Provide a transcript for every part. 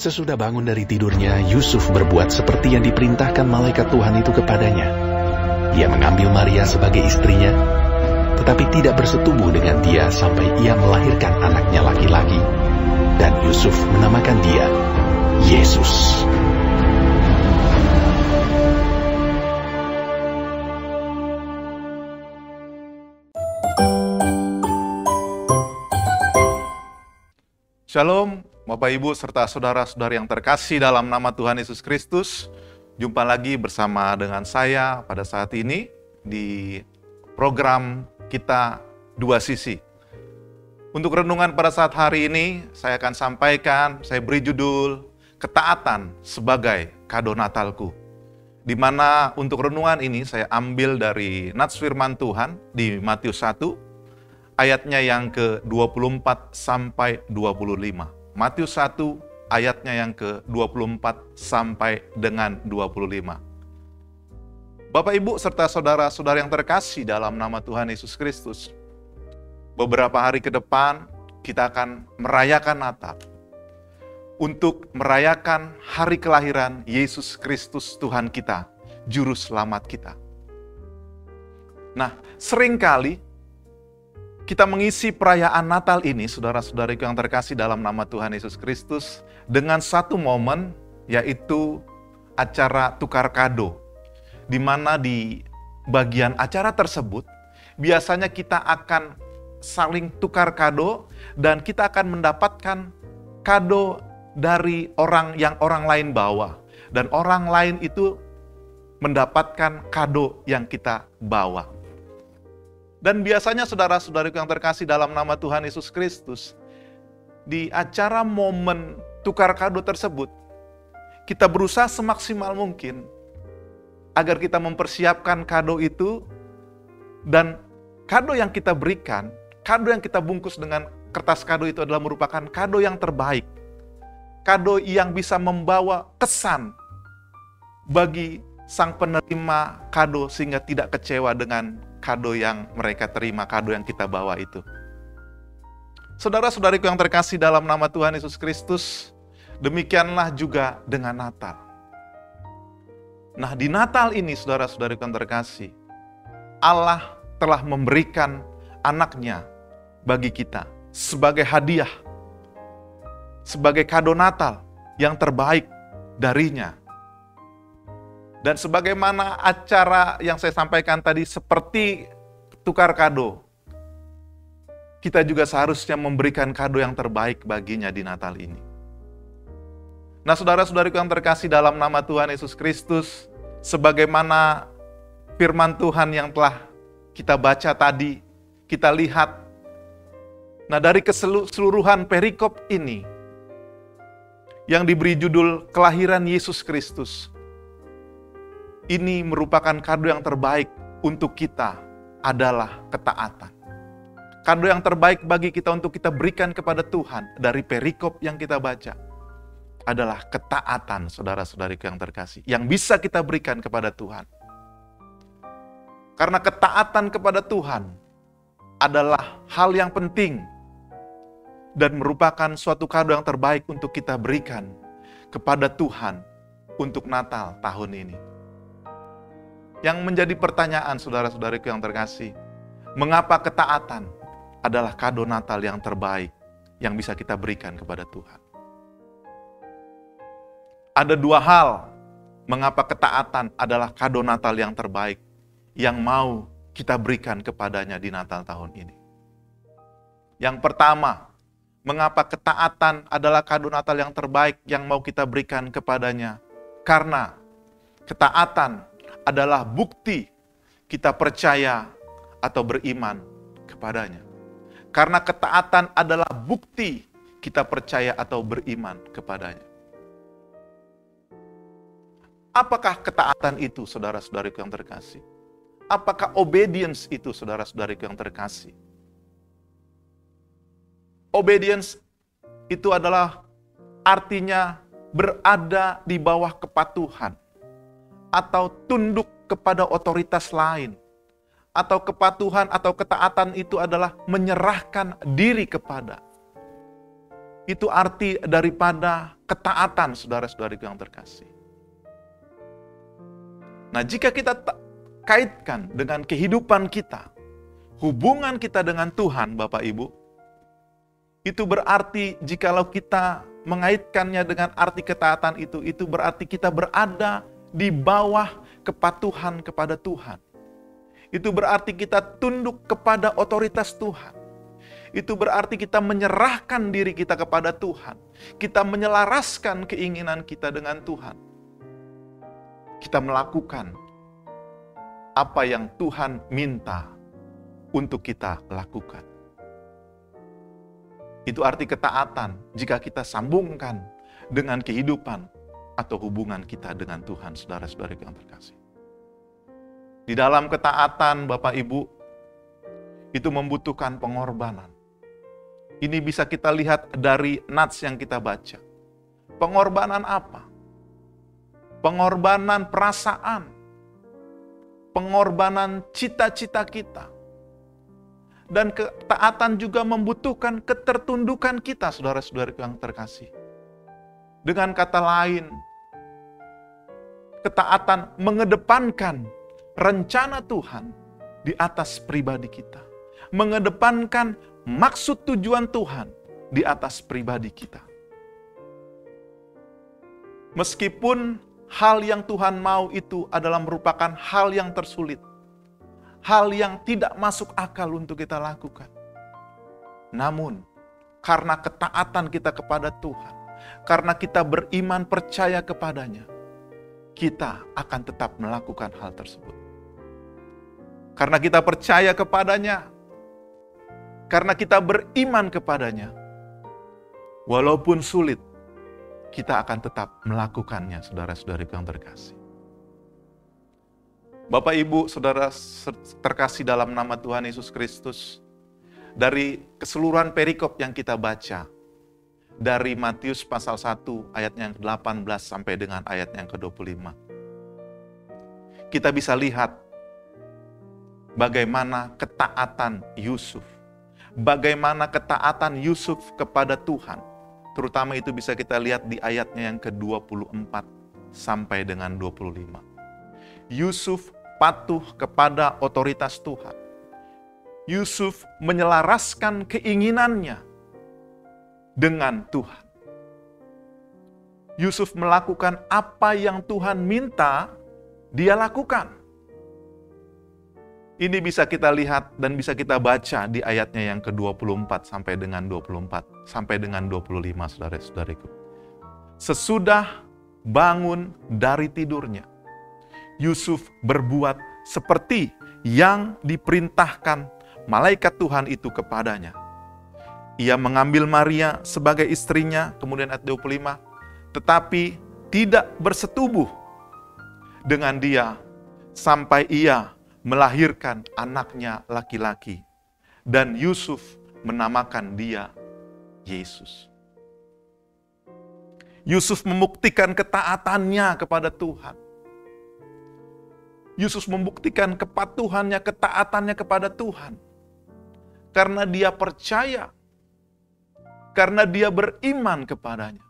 Sesudah bangun dari tidurnya, Yusuf berbuat seperti yang diperintahkan malaikat Tuhan itu kepadanya. Ia mengambil Maria sebagai istrinya, tetapi tidak bersetubuh dengan dia sampai ia melahirkan anaknya laki-laki, dan Yusuf menamakan dia Yesus. Shalom, Bapak Ibu serta saudara-saudari yang terkasih dalam nama Tuhan Yesus Kristus. Jumpa lagi bersama dengan saya pada saat ini di program kita Dua Sisi. Untuk renungan pada saat hari ini, saya akan sampaikan, saya beri judul Ketaatan sebagai Kado Natalku. Di mana untuk renungan ini saya ambil dari nats firman Tuhan di Matius 1, ayatnya yang ke-24 sampai 25. Matius 1 ayatnya yang ke-24 sampai dengan 25. Bapak Ibu serta saudara-saudara yang terkasih dalam nama Tuhan Yesus Kristus. Beberapa hari ke depan kita akan merayakan Natal. Untuk merayakan hari kelahiran Yesus Kristus Tuhan kita, Juru Selamat kita. Nah, seringkali kita mengisi perayaan Natal ini, saudara-saudariku yang terkasih dalam nama Tuhan Yesus Kristus, dengan satu momen, yaitu acara tukar kado. Di mana di bagian acara tersebut, biasanya kita akan saling tukar kado, dan kita akan mendapatkan kado dari orang yang orang lain bawa. Dan orang lain itu mendapatkan kado yang kita bawa. Dan biasanya saudara-saudariku yang terkasih dalam nama Tuhan Yesus Kristus, di acara momen tukar kado tersebut, kita berusaha semaksimal mungkin agar kita mempersiapkan kado itu, dan kado yang kita berikan, kado yang kita bungkus dengan kertas kado itu adalah merupakan kado yang terbaik. Kado yang bisa membawa kesan bagi sang penerima kado sehingga tidak kecewa dengan kado yang mereka terima, kado yang kita bawa itu. Saudara-saudariku yang terkasih dalam nama Tuhan Yesus Kristus, demikianlah juga dengan Natal. Nah, di Natal ini saudara-saudariku yang terkasih, Allah telah memberikan anaknya bagi kita sebagai hadiah, sebagai kado Natal yang terbaik darinya. Dan sebagaimana acara yang saya sampaikan tadi seperti tukar kado, kita juga seharusnya memberikan kado yang terbaik baginya di Natal ini. Nah, saudara-saudariku yang terkasih dalam nama Tuhan Yesus Kristus, sebagaimana firman Tuhan yang telah kita baca tadi, kita lihat, nah dari keseluruhan perikop ini, yang diberi judul Kelahiran Yesus Kristus, ini merupakan kado yang terbaik untuk kita adalah ketaatan. Kado yang terbaik bagi kita untuk kita berikan kepada Tuhan dari perikop yang kita baca adalah ketaatan, saudara-saudariku yang terkasih, yang bisa kita berikan kepada Tuhan. Karena ketaatan kepada Tuhan adalah hal yang penting dan merupakan suatu kado yang terbaik untuk kita berikan kepada Tuhan untuk Natal tahun ini. Yang menjadi pertanyaan saudara-saudariku yang terkasih, mengapa ketaatan adalah kado Natal yang terbaik yang bisa kita berikan kepada Tuhan? Ada dua hal mengapa ketaatan adalah kado Natal yang terbaik yang mau kita berikan kepadanya di Natal tahun ini. Yang pertama, mengapa ketaatan adalah kado Natal yang terbaik yang mau kita berikan kepadanya? Karena ketaatan adalah bukti kita percaya atau beriman kepadanya. Karena ketaatan adalah bukti kita percaya atau beriman kepadanya. Apakah ketaatan itu, saudara-saudariku yang terkasih? Apakah obedience itu, saudara-saudariku yang terkasih? Obedience itu adalah artinya berada di bawah kepatuhan atau tunduk kepada otoritas lain. Atau kepatuhan atau ketaatan itu adalah menyerahkan diri kepada. Itu arti daripada ketaatan, saudara-saudariku yang terkasih. Nah, jika kita kaitkan dengan kehidupan kita, hubungan kita dengan Tuhan, Bapak Ibu, itu berarti jikalau kita mengaitkannya dengan arti ketaatan itu berarti kita berada di bawah kepatuhan kepada Tuhan. Itu berarti kita tunduk kepada otoritas Tuhan. Itu berarti kita menyerahkan diri kita kepada Tuhan. Kita menyelaraskan keinginan kita dengan Tuhan. Kita melakukan apa yang Tuhan minta untuk kita lakukan. Itu arti ketaatan jika kita sambungkan dengan kehidupan atau hubungan kita dengan Tuhan, saudara-saudari yang terkasih. Di dalam ketaatan, Bapak Ibu, itu membutuhkan pengorbanan. Ini bisa kita lihat dari nats yang kita baca. Pengorbanan apa? Pengorbanan perasaan. Pengorbanan cita-cita kita. Dan ketaatan juga membutuhkan ketertundukan kita, saudara-saudari yang terkasih. Dengan kata lain, ketaatan mengedepankan rencana Tuhan di atas pribadi kita. Mengedepankan maksud tujuan Tuhan di atas pribadi kita. Meskipun hal yang Tuhan mau itu adalah merupakan hal yang tersulit. Hal yang tidak masuk akal untuk kita lakukan. Namun, karena ketaatan kita kepada Tuhan, karena kita beriman percaya kepadanya, kita akan tetap melakukan hal tersebut. Karena kita percaya kepadanya, karena kita beriman kepadanya, walaupun sulit, kita akan tetap melakukannya, saudara-saudariku yang terkasih. Bapak, Ibu, saudara terkasih dalam nama Tuhan Yesus Kristus, dari keseluruhan perikop yang kita baca, dari Matius pasal 1 ayat yang ke-18 sampai dengan ayat yang ke-25, kita bisa lihat bagaimana ketaatan Yusuf. Bagaimana ketaatan Yusuf kepada Tuhan. Terutama itu bisa kita lihat di ayatnya yang ke-24 sampai dengan 25. Yusuf patuh kepada otoritas Tuhan. Yusuf menyelaraskan keinginannya dengan Tuhan. Yusuf melakukan apa yang Tuhan minta, dia lakukan. Ini bisa kita lihat dan bisa kita baca di ayatnya yang ke-24 sampai dengan 24, sampai dengan 25, saudara-saudariku. Sesudah bangun dari tidurnya, Yusuf berbuat seperti yang diperintahkan malaikat Tuhan itu kepadanya. Ia mengambil Maria sebagai istrinya, kemudian ayat 25, tetapi tidak bersetubuh dengan dia sampai ia melahirkan anaknya laki-laki. Dan Yusuf menamakan dia Yesus. Yusuf membuktikan ketaatannya kepada Tuhan. Yusuf membuktikan kepatuhannya, ketaatannya kepada Tuhan. Karena dia percaya. Karena dia beriman kepadanya.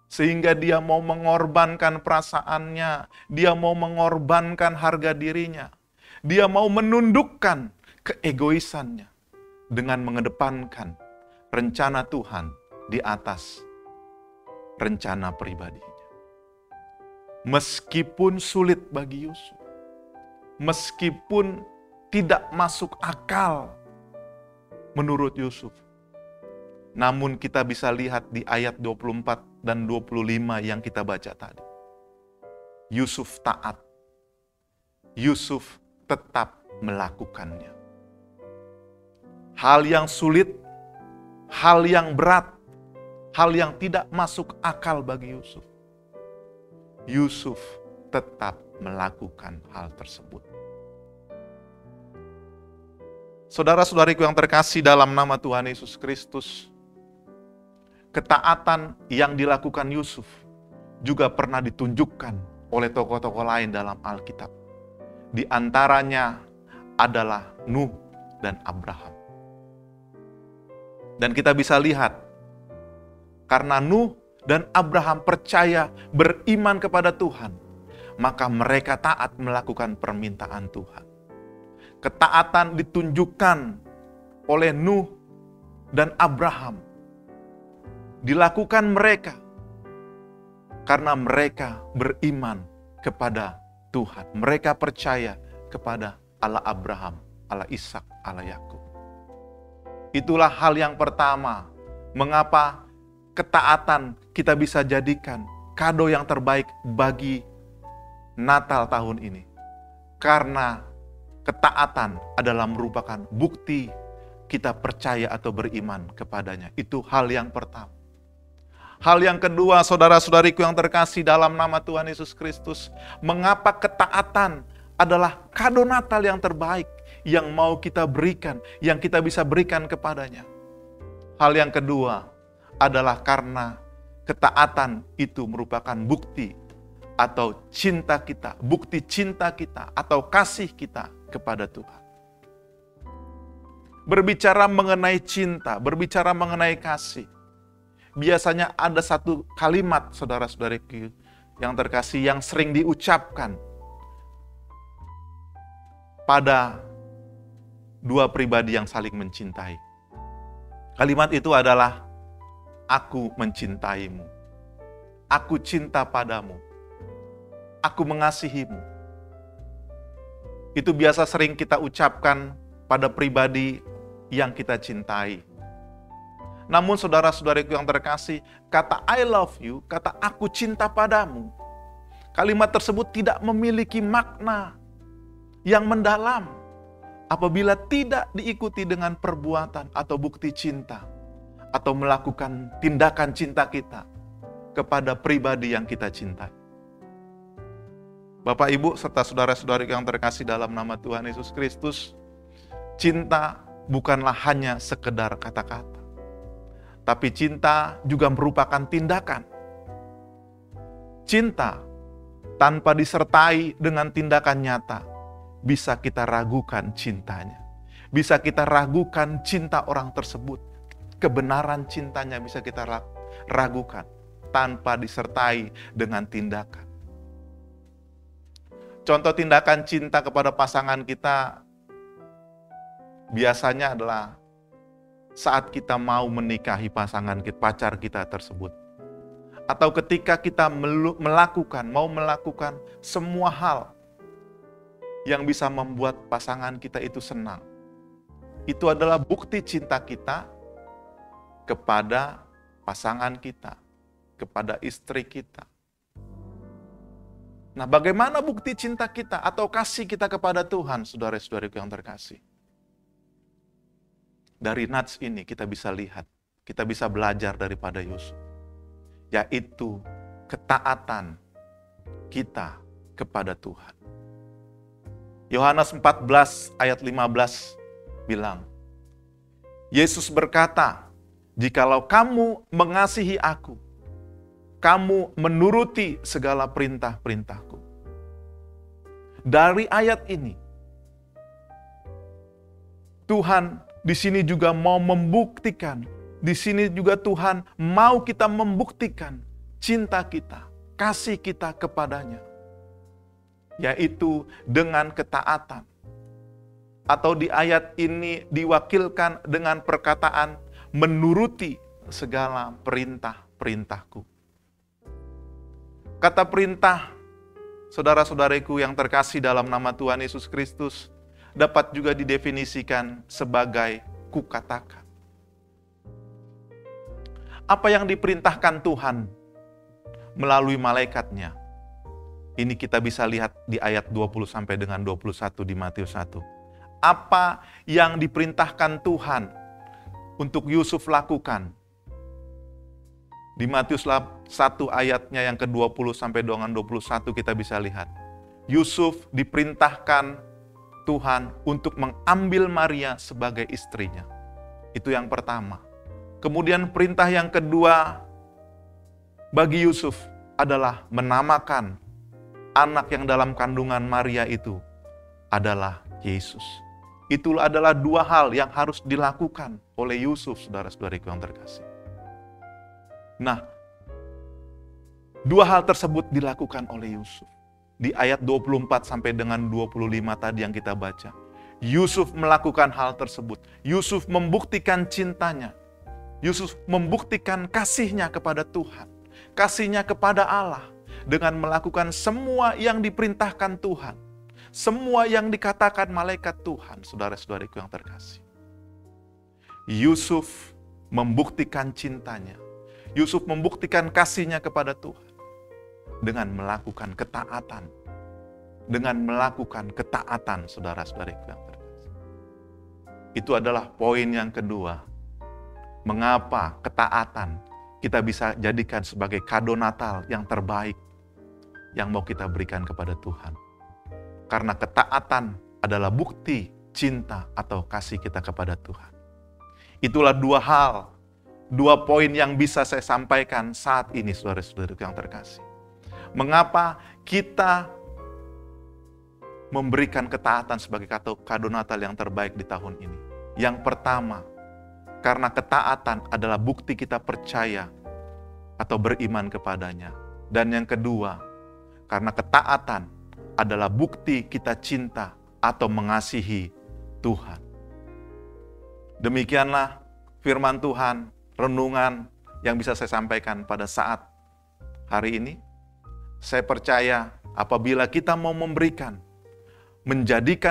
Sehingga dia mau mengorbankan perasaannya. Dia mau mengorbankan harga dirinya. Dia mau menundukkan keegoisannya dengan mengedepankan rencana Tuhan di atas rencana pribadinya. Meskipun sulit bagi Yusuf, meskipun tidak masuk akal menurut Yusuf, namun kita bisa lihat di ayat 24 dan 25 yang kita baca tadi. Yusuf taat. Yusuf tetap melakukannya. Hal yang sulit, hal yang berat, hal yang tidak masuk akal bagi Yusuf. Yusuf tetap melakukan hal tersebut. Saudara-saudariku yang terkasih dalam nama Tuhan Yesus Kristus, ketaatan yang dilakukan Yusuf juga pernah ditunjukkan oleh tokoh-tokoh lain dalam Alkitab. Di antaranya adalah Nuh dan Abraham. Dan kita bisa lihat, karena Nuh dan Abraham percaya beriman kepada Tuhan, maka mereka taat melakukan permintaan Tuhan. Ketaatan ditunjukkan oleh Nuh dan Abraham. Dilakukan mereka karena mereka beriman kepada Tuhan. Mereka percaya kepada Allah Abraham, Allah Ishak, Allah Yakub. Itulah hal yang pertama, mengapa ketaatan kita bisa jadikan kado yang terbaik bagi Natal tahun ini. Karena ketaatan adalah merupakan bukti kita percaya atau beriman kepadanya. Itu hal yang pertama. Hal yang kedua, saudara-saudariku yang terkasih dalam nama Tuhan Yesus Kristus, mengapa ketaatan adalah kado Natal yang terbaik yang mau kita berikan, yang kita bisa berikan kepadanya. Hal yang kedua adalah karena ketaatan itu merupakan bukti atau cinta kita, bukti cinta kita atau kasih kita kepada Tuhan. Berbicara mengenai cinta, berbicara mengenai kasih, biasanya ada satu kalimat, saudara-saudariku yang terkasih, yang sering diucapkan pada dua pribadi yang saling mencintai. Kalimat itu adalah, aku mencintaimu, aku cinta padamu, aku mengasihimu. Itu biasa sering kita ucapkan pada pribadi yang kita cintai. Namun saudara-saudariku yang terkasih, kata I love you, kata aku cinta padamu, kalimat tersebut tidak memiliki makna yang mendalam apabila tidak diikuti dengan perbuatan atau bukti cinta, atau melakukan tindakan cinta kita kepada pribadi yang kita cintai. Bapak, Ibu, serta saudara-saudari yang terkasih dalam nama Tuhan Yesus Kristus, cinta bukanlah hanya sekedar kata-kata, tapi cinta juga merupakan tindakan. Cinta tanpa disertai dengan tindakan nyata, bisa kita ragukan cintanya. Bisa kita ragukan cinta orang tersebut. Kebenaran cintanya bisa kita ragukan tanpa disertai dengan tindakan. Contoh tindakan cinta kepada pasangan kita biasanya adalah saat kita mau menikahi pasangan kita, pacar kita tersebut. Atau ketika kita mau melakukan semua hal yang bisa membuat pasangan kita itu senang. Itu adalah bukti cinta kita kepada pasangan kita, kepada istri kita. Nah, bagaimana bukti cinta kita atau kasih kita kepada Tuhan, saudara-saudariku yang terkasih? Dari nats ini kita bisa lihat, kita bisa belajar daripada Yusuf, yaitu ketaatan kita kepada Tuhan. Yohanes 14 ayat 15 bilang, Yesus berkata, jikalau kamu mengasihi aku, kamu menuruti segala perintah-perintahku. Dari ayat ini, Tuhan di sini juga mau membuktikan, di sini juga Tuhan mau kita membuktikan cinta kita, kasih kita kepadanya, yaitu dengan ketaatan. Atau di ayat ini diwakilkan dengan perkataan menuruti segala perintah-perintahku. Kata perintah, saudara-saudariku yang terkasih dalam nama Tuhan Yesus Kristus, dapat juga didefinisikan sebagai kukatakan. Apa yang diperintahkan Tuhan melalui malaikatnya, ini kita bisa lihat di ayat 20 sampai dengan 21 di Matius 1. Apa yang diperintahkan Tuhan untuk Yusuf lakukan? Di Matius 1 ayatnya yang ke-20 sampai dengan 21 kita bisa lihat. Yusuf diperintahkan Tuhan untuk mengambil Maria sebagai istrinya. Itu yang pertama. Kemudian perintah yang kedua bagi Yusuf adalah menamakan anak yang dalam kandungan Maria itu adalah Yesus. Itu adalah dua hal yang harus dilakukan oleh Yusuf, saudara-saudariku yang terkasih. Nah, dua hal tersebut dilakukan oleh Yusuf. Di ayat 24 sampai dengan 25 tadi yang kita baca. Yusuf melakukan hal tersebut. Yusuf membuktikan cintanya. Yusuf membuktikan kasihnya kepada Tuhan. Kasihnya kepada Allah. Dengan melakukan semua yang diperintahkan Tuhan. Semua yang dikatakan malaikat Tuhan, saudara-saudariku yang terkasih. Yusuf membuktikan cintanya. Yusuf membuktikan kasihnya kepada Tuhan. Dengan melakukan ketaatan. Dengan melakukan ketaatan, saudara-saudariku yang terkasih. Itu adalah poin yang kedua. Mengapa ketaatan kita bisa jadikan sebagai kado Natal yang terbaik yang mau kita berikan kepada Tuhan. Karena ketaatan adalah bukti cinta atau kasih kita kepada Tuhan. Itulah dua hal, dua poin yang bisa saya sampaikan saat ini, saudara-saudariku yang terkasih. Mengapa kita memberikan ketaatan sebagai kado Natal yang terbaik di tahun ini? Yang pertama, karena ketaatan adalah bukti kita percaya atau beriman kepadanya. Dan yang kedua, karena ketaatan adalah bukti kita cinta atau mengasihi Tuhan. Demikianlah firman Tuhan, renungan yang bisa saya sampaikan pada saat hari ini. Saya percaya apabila kita mau menjadikan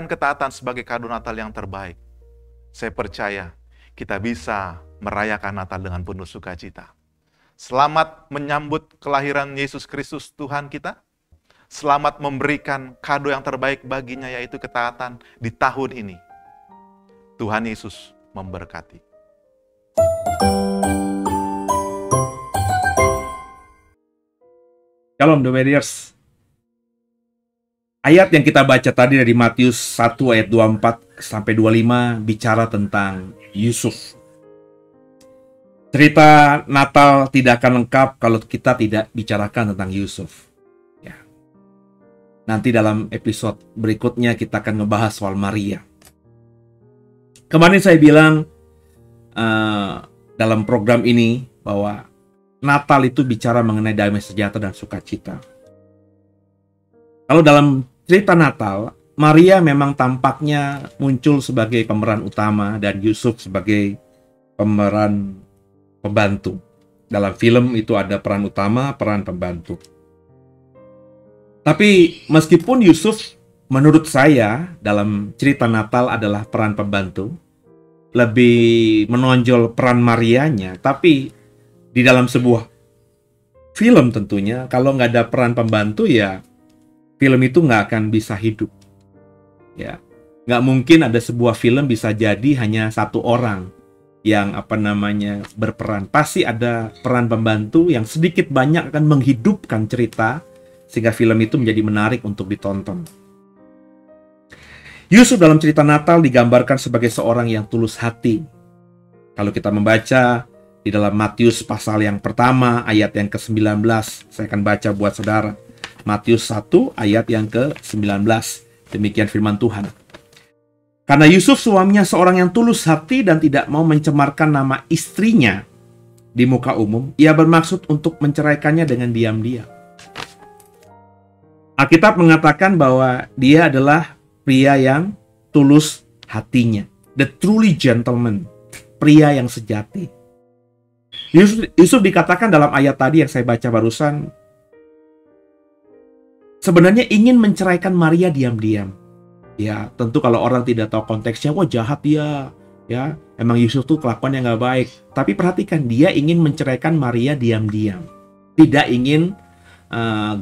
ketaatan sebagai kado Natal yang terbaik, saya percaya kita bisa merayakan Natal dengan penuh sukacita. Selamat menyambut kelahiran Yesus Kristus Tuhan kita. Selamat memberikan kado yang terbaik baginya, yaitu ketaatan di tahun ini. Tuhan Yesus memberkati. Shalom The Warriors. Ayat yang kita baca tadi dari Matius 1 ayat 24 sampai 25 bicara tentang Yusuf. Cerita Natal tidak akan lengkap kalau kita tidak bicarakan tentang Yusuf. Nanti dalam episode berikutnya kita akan ngebahas soal Maria. Kemarin saya bilang dalam program ini bahwa Natal itu bicara mengenai damai sejahtera dan sukacita. Kalau dalam cerita Natal, Maria memang tampaknya muncul sebagai pemeran utama dan Yusuf sebagai pemeran pembantu. Dalam film itu ada peran utama, peran pembantu. Tapi meskipun Yusuf menurut saya dalam cerita Natal adalah peran pembantu, lebih menonjol peran Marianya, tapi di dalam sebuah film tentunya, kalau nggak ada peran pembantu ya film itu nggak akan bisa hidup. Ya, nggak mungkin ada sebuah film bisa jadi hanya satu orang yang berperan. Pasti ada peran pembantu yang sedikit banyak akan menghidupkan cerita, sehingga film itu menjadi menarik untuk ditonton. Yusuf dalam cerita Natal digambarkan sebagai seorang yang tulus hati. Kalau kita membaca di dalam Matius pasal yang pertama, ayat yang ke-19, saya akan baca buat saudara. Matius 1 ayat yang ke-19. Demikian firman Tuhan. Karena Yusuf suaminya seorang yang tulus hati dan tidak mau mencemarkan nama istrinya di muka umum, ia bermaksud untuk menceraikannya dengan diam-diam. Alkitab mengatakan bahwa dia adalah pria yang tulus hatinya. The truly gentleman. Pria yang sejati. Yusuf dikatakan dalam ayat tadi yang saya baca barusan, sebenarnya ingin menceraikan Maria diam-diam. Ya, tentu kalau orang tidak tahu konteksnya, wah jahat dia. Ya, emang Yusuf tuh kelakuannya nggak baik. Tapi perhatikan, dia ingin menceraikan Maria diam-diam. Tidak ingin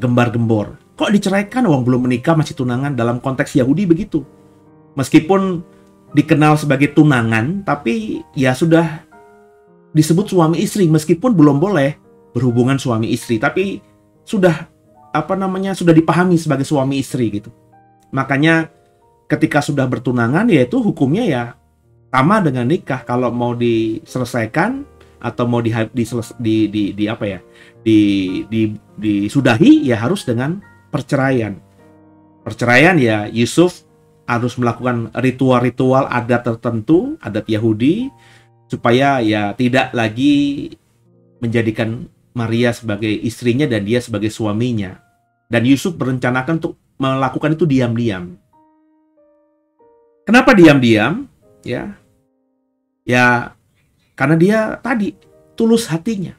gembar-gembor. Kok diceraikan? Uang belum menikah, masih tunangan. Dalam konteks Yahudi begitu. Meskipun dikenal sebagai tunangan, tapi ya sudah disebut suami istri meskipun belum boleh berhubungan suami istri, tapi sudah sudah dipahami sebagai suami istri gitu. Makanya ketika sudah bertunangan, yaitu hukumnya ya sama dengan nikah. Kalau mau diselesaikan atau mau disudahi ya harus dengan perceraian. Perceraian ya Yusuf harus melakukan ritual-ritual adat tertentu, adat Yahudi, supaya ya tidak lagi menjadikan Maria sebagai istrinya dan dia sebagai suaminya. Dan Yusuf berencanakan untuk melakukan itu diam-diam. Kenapa diam-diam? Ya, karena dia tadi tulus hatinya.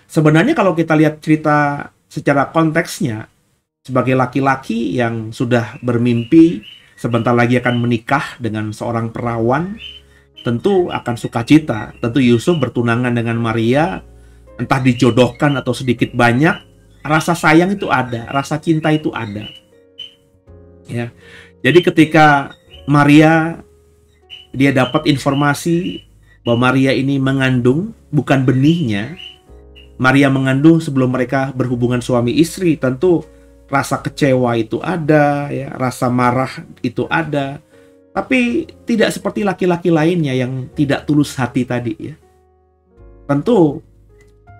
Sebenarnya kalau kita lihat cerita secara konteksnya, sebagai laki-laki yang sudah bermimpi sebentar lagi akan menikah dengan seorang perawan, tentu akan sukacita. Tentu Yusuf bertunangan dengan Maria, entah dijodohkan atau sedikit banyak, rasa sayang itu ada, rasa cinta itu ada. Ya. Jadi ketika Maria dia dapat informasi bahwa Maria ini mengandung, bukan benihnya, Maria mengandung sebelum mereka berhubungan suami istri, tentu rasa kecewa itu ada, ya, rasa marah itu ada. Tapi tidak seperti laki-laki lainnya yang tidak tulus hati tadi, ya. Tentu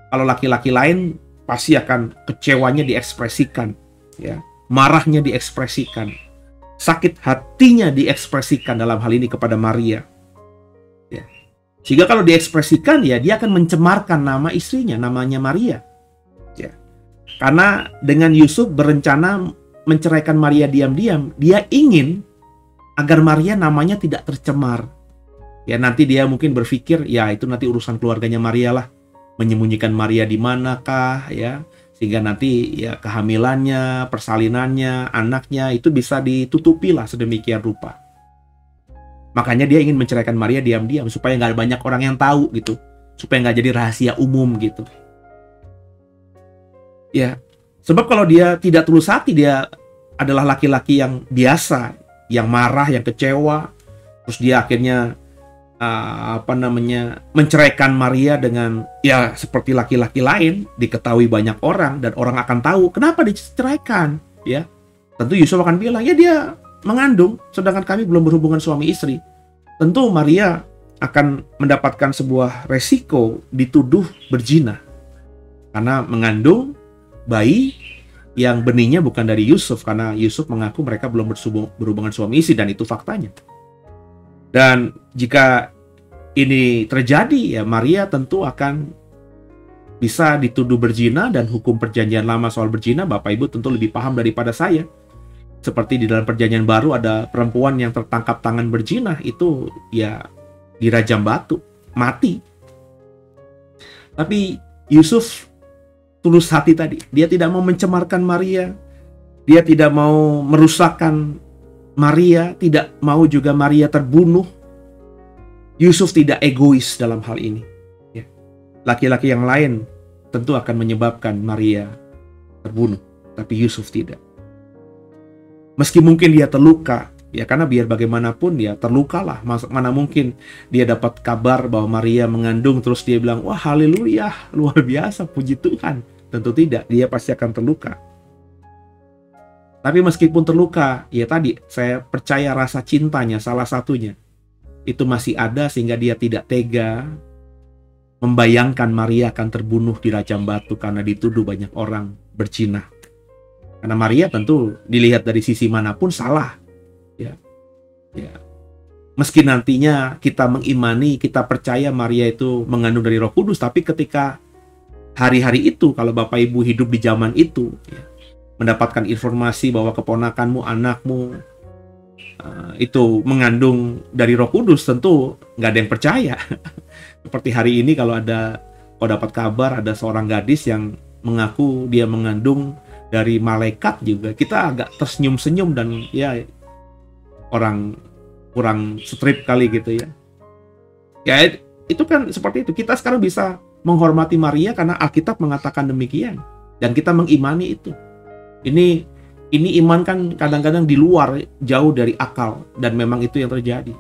kalau laki-laki lain pasti akan kecewanya diekspresikan, ya, marahnya diekspresikan, sakit hatinya diekspresikan dalam hal ini kepada Maria. Ya. Sehingga kalau diekspresikan ya dia akan mencemarkan nama istrinya, namanya Maria. Ya. Karena dengan Yusuf berencana menceraikan Maria diam-diam, dia ingin agar Maria namanya tidak tercemar. Ya nanti dia mungkin berpikir ya itu nanti urusan keluarganya Maria lah. Menyembunyikan Maria di manakah, ya, sehingga nanti ya kehamilannya, persalinannya, anaknya itu bisa ditutupi lah sedemikian rupa. Makanya dia ingin menceraikan Maria diam-diam supaya nggak banyak orang yang tahu gitu, supaya nggak jadi rahasia umum gitu. Ya, sebab kalau dia tidak tulus hati, dia adalah laki-laki yang biasa, yang marah, yang kecewa, terus dia akhirnya menceraikan Maria dengan ya seperti laki-laki lain, diketahui banyak orang dan orang akan tahu kenapa diceraikan, ya. Tentu Yusuf akan bilang ya dia mengandung sedangkan kami belum berhubungan suami istri. Tentu Maria akan mendapatkan sebuah resiko dituduh berzina karena mengandung bayi yang benihnya bukan dari Yusuf, karena Yusuf mengaku mereka belum berhubungan suami istri dan itu faktanya. Dan jika ini terjadi, ya Maria tentu akan bisa dituduh berzina, dan hukum perjanjian lama soal berzina Bapak Ibu tentu lebih paham daripada saya. Seperti di dalam perjanjian baru ada perempuan yang tertangkap tangan berzina, itu ya dirajam batu, mati. Tapi Yusuf tulus hati tadi, dia tidak mau mencemarkan Maria, dia tidak mau merusakkan Maria, tidak mau juga Maria terbunuh. Yusuf tidak egois dalam hal ini. Ya. Laki-laki yang lain tentu akan menyebabkan Maria terbunuh, tapi Yusuf tidak. Meski mungkin dia terluka, ya karena biar bagaimanapun dia terlukalah. Mana mungkin dia dapat kabar bahwa Maria mengandung terus dia bilang, wah haleluya, luar biasa, puji Tuhan. Tentu tidak, dia pasti akan terluka. Tapi meskipun terluka, ya tadi saya percaya rasa cintanya salah satunya itu masih ada sehingga dia tidak tega membayangkan Maria akan terbunuh dirajam batu karena dituduh banyak orang berzina. Karena Maria tentu dilihat dari sisi manapun salah. Ya. Ya. Meski nantinya kita mengimani, kita percaya Maria itu mengandung dari Roh Kudus, tapi ketika hari-hari itu kalau Bapak Ibu hidup di zaman itu, ya, mendapatkan informasi bahwa keponakanmu, anakmu itu mengandung dari Roh Kudus, tentu nggak ada yang percaya. Seperti hari ini kalau dapat kabar ada seorang gadis yang mengaku dia mengandung dari malaikat juga, kita agak tersenyum-senyum dan ya orang kurang strip kali gitu ya. Ya itu kan seperti itu. Kita sekarang bisa menghormati Maria karena Alkitab mengatakan demikian dan kita mengimani itu. Ini iman kan kadang-kadang di luar, jauh dari akal, dan memang itu yang terjadi.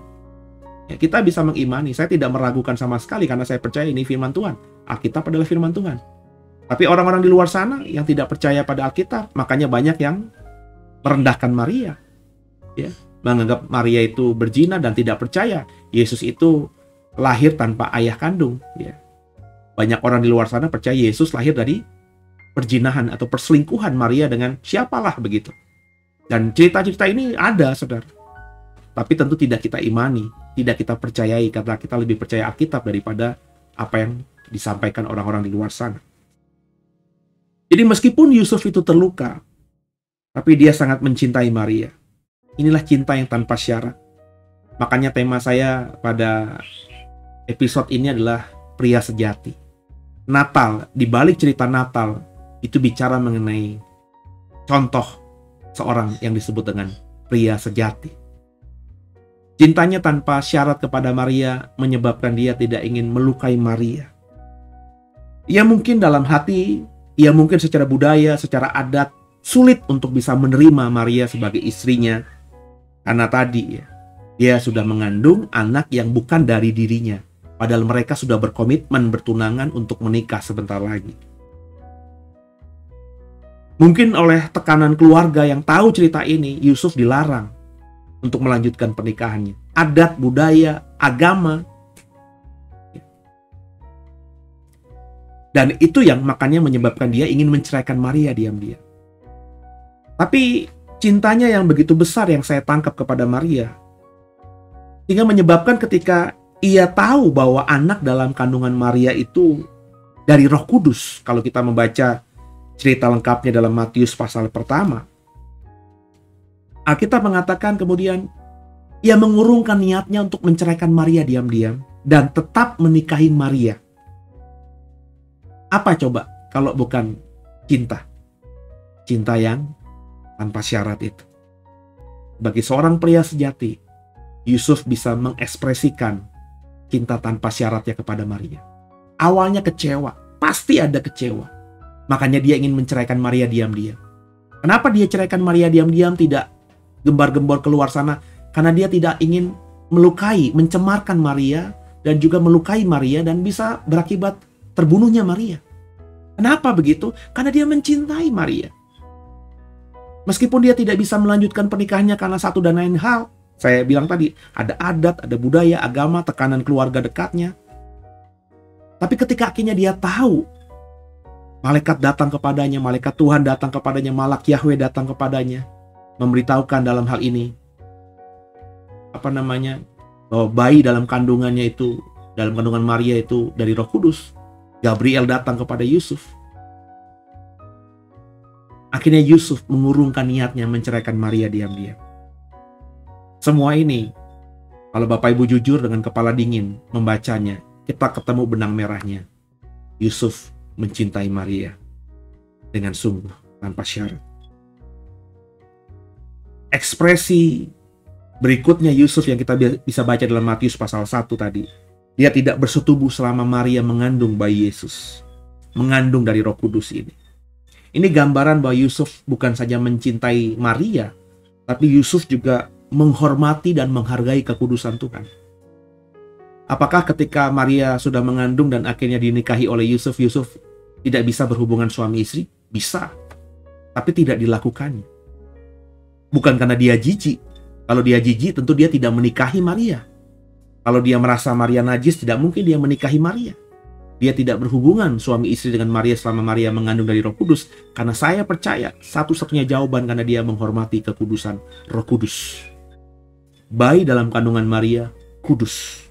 Ya, kita bisa mengimani. Saya tidak meragukan sama sekali karena saya percaya ini firman Tuhan. Alkitab adalah firman Tuhan. Tapi orang-orang di luar sana yang tidak percaya pada Alkitab, makanya banyak yang merendahkan Maria. Ya, menganggap Maria itu berzina dan tidak percaya Yesus itu lahir tanpa ayah kandung. Ya. Banyak orang di luar sana percaya Yesus lahir dari perzinahan atau perselingkuhan Maria dengan siapalah begitu. Dan cerita-cerita ini ada, saudara. Tapi tentu tidak kita imani, tidak kita percayai karena kita lebih percaya Alkitab daripada apa yang disampaikan orang-orang di luar sana. Jadi meskipun Yusuf itu terluka, tapi dia sangat mencintai Maria. Inilah cinta yang tanpa syarat. Makanya tema saya pada episode ini adalah pria sejati. Natal, di balik cerita Natal, itu bicara mengenai contoh seorang yang disebut dengan pria sejati. Cintanya tanpa syarat kepada Maria menyebabkan dia tidak ingin melukai Maria. Ia mungkin dalam hati, ia mungkin secara budaya, secara adat, sulit untuk bisa menerima Maria sebagai istrinya. Karena tadi ya, dia sudah mengandung anak yang bukan dari dirinya. Padahal mereka sudah berkomitmen bertunangan untuk menikah sebentar lagi. Mungkin oleh tekanan keluarga yang tahu cerita ini, Yusuf dilarang untuk melanjutkan pernikahannya. Adat, budaya, agama. Dan itu yang makanya menyebabkan dia ingin menceraikan Maria diam-diam. Tapi cintanya yang begitu besar yang saya tangkap kepada Maria, sehingga menyebabkan ketika ia tahu bahwa anak dalam kandungan Maria itu dari Roh Kudus. Kalau kita membaca cerita lengkapnya dalam Matius pasal pertama, Alkitab mengatakan kemudian ia mengurungkan niatnya untuk menceraikan Maria diam-diam dan tetap menikahi Maria. Apa coba kalau bukan cinta? Cinta yang tanpa syarat itu. Bagi seorang pria sejati, Yusuf bisa mengekspresikan cinta tanpa syaratnya kepada Maria. Awalnya kecewa, pasti ada kecewa. Makanya dia ingin menceraikan Maria diam-diam. Kenapa dia ceraikan Maria diam-diam, tidak gembar-gembor keluar sana? Karena dia tidak ingin melukai, mencemarkan Maria dan juga melukai Maria dan bisa berakibat terbunuhnya Maria. Kenapa begitu? Karena dia mencintai Maria. Meskipun dia tidak bisa melanjutkan pernikahannya karena satu dan lain hal. Saya bilang tadi, ada adat, ada budaya, agama, tekanan keluarga dekatnya. Tapi ketika akhirnya dia tahu, malaikat datang kepadanya, malaikat Tuhan datang kepadanya, malak Yahweh datang kepadanya, memberitahukan dalam hal ini, bahwa bayi dalam kandungannya itu, dalam kandungan Maria itu dari Roh Kudus. Gabriel datang kepada Yusuf. Akhirnya Yusuf mengurungkan niatnya menceraikan Maria diam-diam. Semua ini, kalau Bapak Ibu jujur dengan kepala dingin membacanya, kita ketemu benang merahnya. Yusuf mencintai Maria dengan sungguh, tanpa syarat. Ekspresi berikutnya Yusuf yang kita bisa baca dalam Matius pasal 1 tadi. Dia tidak bersetubuh selama Maria mengandung bayi Yesus. Mengandung dari Roh Kudus ini. Ini gambaran bahwa Yusuf bukan saja mencintai Maria, tapi Yusuf juga menghormati dan menghargai kekudusan Tuhan. Apakah ketika Maria sudah mengandung dan akhirnya dinikahi oleh Yusuf, Yusuf tidak bisa berhubungan suami istri? Bisa. Tapi tidak dilakukannya. Bukan karena dia jijik. Kalau dia jijik, tentu dia tidak menikahi Maria. Kalau dia merasa Maria najis, tidak mungkin dia menikahi Maria. Dia tidak berhubungan suami istri dengan Maria selama Maria mengandung dari Roh Kudus. Karena saya percaya satu-satunya jawaban karena dia menghormati kekudusan Roh Kudus. Bayi dalam kandungan Maria, kudus.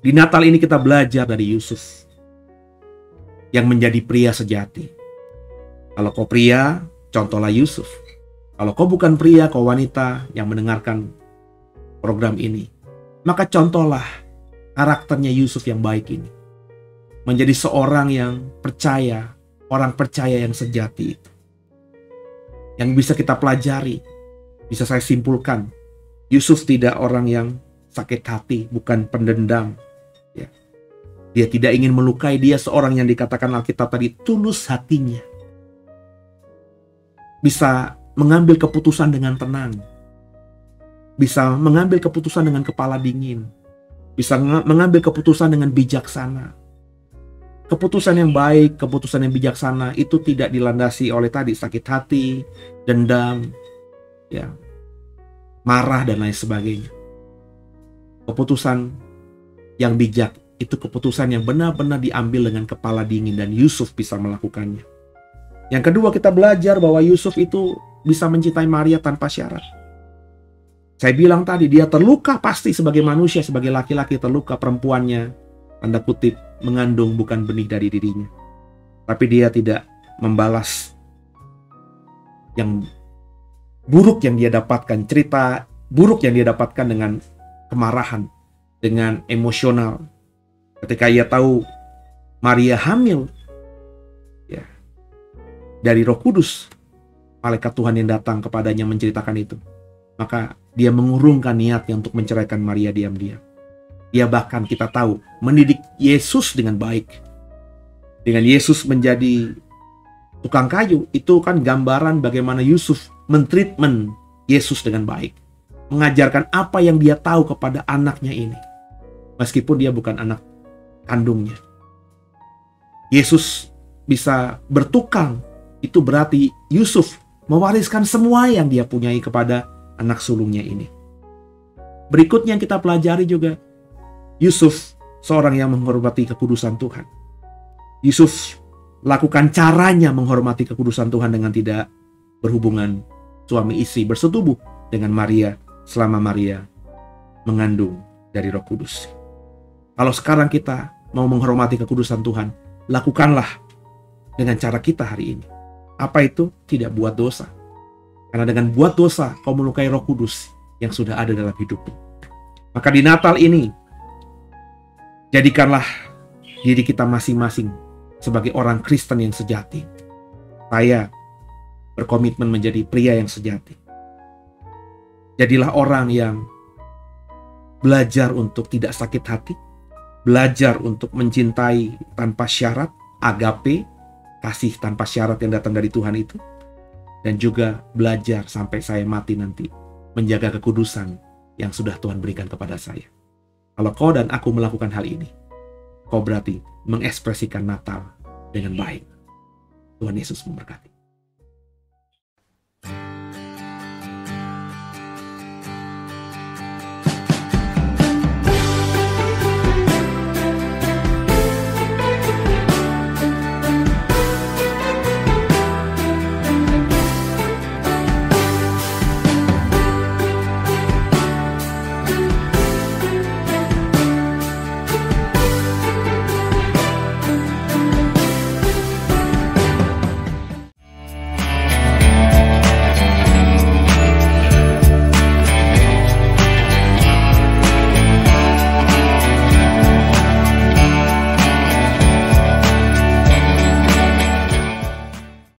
Di Natal ini kita belajar dari Yusuf yang menjadi pria sejati. Kalau kau pria, contohlah Yusuf. Kalau kau bukan pria, kau wanita yang mendengarkan program ini, maka contohlah karakternya Yusuf yang baik ini. Menjadi seorang yang percaya, orang percaya yang sejati itu. Yang bisa kita pelajari, bisa saya simpulkan, Yusuf tidak orang yang sakit hati, bukan pendendam. Ya. Dia tidak ingin melukai, dia seorang yang dikatakan Alkitab tadi tulus hatinya. Bisa mengambil keputusan dengan tenang. bisa mengambil keputusan dengan kepala dingin, bisa mengambil keputusan dengan bijaksana. Keputusan yang baik, keputusan yang bijaksana itu tidak dilandasi oleh tadi sakit hati, dendam, ya, marah dan lain sebagainya. Keputusan yang bijak itu keputusan yang benar-benar diambil dengan kepala dingin, dan Yusuf bisa melakukannya. Yang kedua, kita belajar bahwa Yusuf itu bisa mencintai Maria tanpa syarat. Saya bilang tadi, dia terluka pasti sebagai manusia, sebagai laki-laki terluka. Perempuannya, tanda kutip, mengandung bukan benih dari dirinya. Tapi dia tidak membalas yang buruk yang dia dapatkan, cerita buruk yang dia dapatkan dengan kemarahan, dengan emosional. Ketika ia tahu Maria hamil, ya, dari Roh Kudus, malaikat Tuhan yang datang kepadanya menceritakan itu, maka dia mengurungkan niatnya untuk menceraikan Maria diam-diam. Dia bahkan, kita tahu, mendidik Yesus dengan baik. Dengan Yesus menjadi tukang kayu, itu kan gambaran bagaimana Yusuf mentreatment Yesus dengan baik. Mengajarkan apa yang dia tahu kepada anaknya ini. Meskipun dia bukan anak kandungnya. Yesus bisa bertukang, itu berarti Yusuf mewariskan semua yang dia punyai kepada anak sulungnya ini. Berikutnya yang kita pelajari juga, Yusuf seorang yang menghormati kekudusan Tuhan. Yusuf lakukan caranya menghormati kekudusan Tuhan dengan tidak berhubungan suami istri, bersetubuh dengan Maria selama Maria mengandung dari Roh Kudus. Kalau sekarang kita mau menghormati kekudusan Tuhan, lakukanlah dengan cara kita hari ini. Apa itu? Tidak buat dosa. Karena dengan buat dosa, kau melukai Roh Kudus yang sudah ada dalam hidupmu. Maka di Natal ini, jadikanlah diri kita masing-masing sebagai orang Kristen yang sejati. Saya berkomitmen menjadi pria yang sejati. Jadilah orang yang belajar untuk tidak sakit hati, belajar untuk mencintai tanpa syarat, agape, kasih tanpa syarat yang datang dari Tuhan itu, dan juga belajar sampai saya mati nanti menjaga kekudusan yang sudah Tuhan berikan kepada saya. Kalau kau dan aku melakukan hal ini, kau berarti mengekspresikan Natal dengan baik. Tuhan Yesus memberkati.